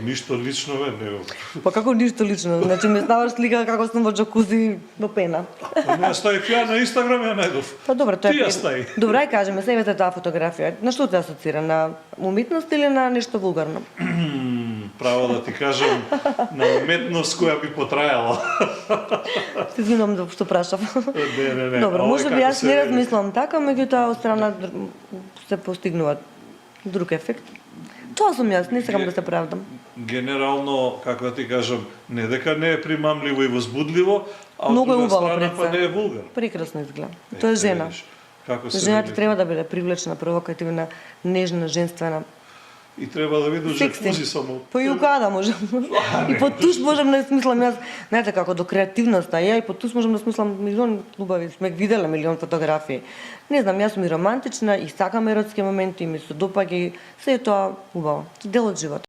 Ништо лично не. Па како ништо лично? Значи ме ставаш слика како сум во џакузи во пена. Не ставив ја на Инстаграм, ја најдов. Па добро, тоа Ти ја стави. Добро, ај кажеме, себе таа фотографија. На што те асоцира? На уметност или на нешто вулгарно? Право да ти кажам, на уметност која би потрајала. Се извинувам што прашав. Не. Добро, може би јас не размислам така, меѓутоа од страна се постигнува друг ефект. Тоа сум јас, не сакам да се правдам. Генерално, како да ти кажам, не дека не е примамливо и возбудливо, а од друга страна па не е вулгар. Прекрасно изгледа. Тоа е жена. Жената треба да биде привлечна, провокативна, нежна, женствена. И треба да видиш џакузи само. Па и укада можам. И по туш можам да смислам јас, знаете како до креативноста, ја и по туш можам да смислам милион љубави, сме виделе милион фотографии. Не знам, јас сум и романтична и сакам еротски моменти и ми се допаѓа и се е тоа убаво. Дел од животот.